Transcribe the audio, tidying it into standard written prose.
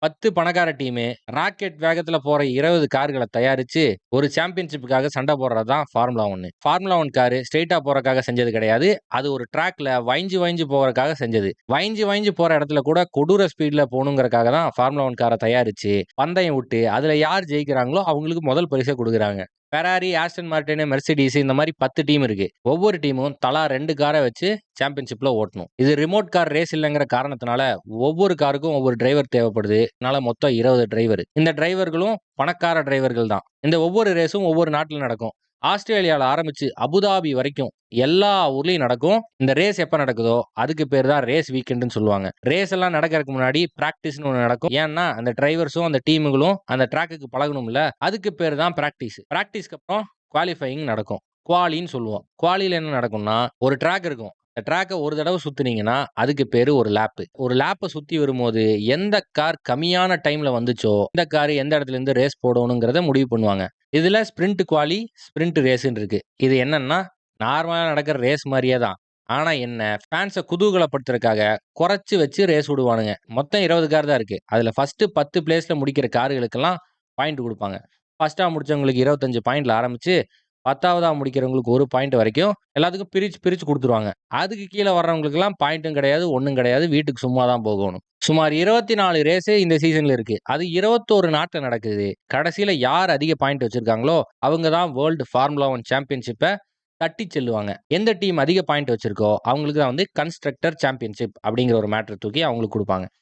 10 பணக்கார team rocket வேகத்துல போற 20 கார்கள தயாரிச்சு, ஒரு சாம்பியன்ஷிப்புக்காக சண்ட போடுறது தான் ஃபார்முலா 1. ஃபார்முலா 1 காரு ஸ்ட்ரெய்ட்டா போறதுக்காக செஞ்சது கிடையாது. அது ஒரு ட்ராக்ல வளைஞ்சு வளைஞ்சு போறதுக்காக செஞ்சது. வளைஞ்சு வளைஞ்சு போற இடத்துல கூட கொடூர ஸ்பீட்ல போணுங்கிறதுக்காக தான் ஃபார்முலா 1 கார தயாரிச்சு, பந்தயம் விட்டு, அதுல யார் ஜெயிக்கிறாங்களோ அவங்களுக்கு முதல் பரிச குடுக்குறாங்க. ஃபெராரி, ஆஸ்டன் மார்டின், மெர்சிடிஸ் இந்த மாரி 10 டீம் இருக்கு. ஒவ்வொரு டீமும் தலா 2 கார வச்சு சாம்பியன்ஷிப்ல ஓட்டணும். இது ரிமோட் கார் ரேஸ் இல்லங்கிற காரணத்தினால, ஒவ்வொரு காருக்கும் ஒவ்வொரு டிரைவர் தேவைப்படுது. அதனால மொத்தம் 20 டிரைவர். இந்த டிரைவர்களும் பணக்கார டிரைவர்கள் தான். இந்த ஒவ்வொரு ரேஸும் ஒவ்வொரு நாட்டுல நடக்கும். ஆஸ்திரேலியால ஆரம்பிச்சு அபுதாபி வரைக்கும் எல்லா ஊர்லயும் நடக்கும். இந்த ரேஸ் எப்ப நடக்குதோ, அதுக்கு பேர் தான் ரேஸ் வீக்கெண்டுன்னு சொல்லுவாங்க. ரேஸ் எல்லாம் நடக்கறதுக்கு முன்னாடி பிராக்டிஸ்ன்னு ஒண்ணு நடக்கும். ஏன்னா, அந்த டிரைவர்ஸும், அந்த டீமுகளும் அந்த ட்ராக்குக்கு பழகணும்ல. அதுக்கு பேர் தான் பிராக்டிஸ். பிராக்டிஸ்க்கு அப்புறம் குவாலிஃபையிங் நடக்கும். குவாலின்னு சொல்லுவோம். குவாலில என்ன நடக்கும்னா, ஒரு ட்ராக் இருக்கும். அந்த ட்ராக்க ஒரு தடவ சுத்துனீங்கன்னா, அதுக்கு பேரு ஒரு லேப்பு. ஒரு லேப்ப சுத்தி வரும்போது, எந்த கார் கம்மியான டைம்ல வந்துச்சோ, இந்த கார் எந்த இடத்துலருந்து ரேஸ் போடணுங்கிறத முடிவு பண்ணுவாங்க. இதுல ஸ்பிரிண்ட் குவாலி, ஸ்பிரிண்ட் ரேஸ்ன்னு இருக்கு. இது என்னன்னா, நார்மலா நடக்கிற ரேஸ் மாரியே தான். ஆனா என்ன, ஃபேன்ஸ குதூகலப்படுத்துறதுக்காக குறைச்சு வச்சு ரேஸ் விடுவானுங்க. மொத்தம் 20 கார் தான் இருக்கு. அதுல ஃபர்ஸ்ட் 10 பிளேஸ்ல முடிக்கிற கார்களுக்கெல்லாம் பாயிண்ட் குடுப்பாங்க. ஃபர்ஸ்ட்டா முடிச்சவங்களுக்கு 25 பாயிண்ட்ல ஆரம்பிச்சு, 10வதா முடிக்கிறவங்களுக்கு 1 பாயிண்ட் வரைக்கும் எல்லாத்துக்கும் பிரிச்சு, பிரிச்சு குடுத்துருவாங்க. அதுக்கு கீழ வர்றவங்களுக்கெல்லாம் பாயிண்ட்டும் கிடையாது, ஒண்ணும் கிடையாது. வீட்டுக்கு சும்மா தான் போகணும். சுமார் 24 ரேஸு இந்த சீசன்ல இருக்கு. அது 21 நாட்ல நடக்குது. கடைசியில யார் அதிக பாயிண்ட் வச்சிருக்காங்களோ, அவங்க தான் வேர்ல்ட் ஃபார்முலா 1 சாம்பியன்ஷிப்ப தட்டிச் செல்லுவாங்க. எந்த டீம் அதிக பாயிண்ட் வச்சிருக்கோ, அவங்களுக்கு தான் வந்து கன்ஸ்ட்ரக்டர் சாம்பியன்ஷிப் அப்படிங்கிற ஒரு மேட்டர் தூக்கி அவங்களுக்கு குடுப்பாங்க.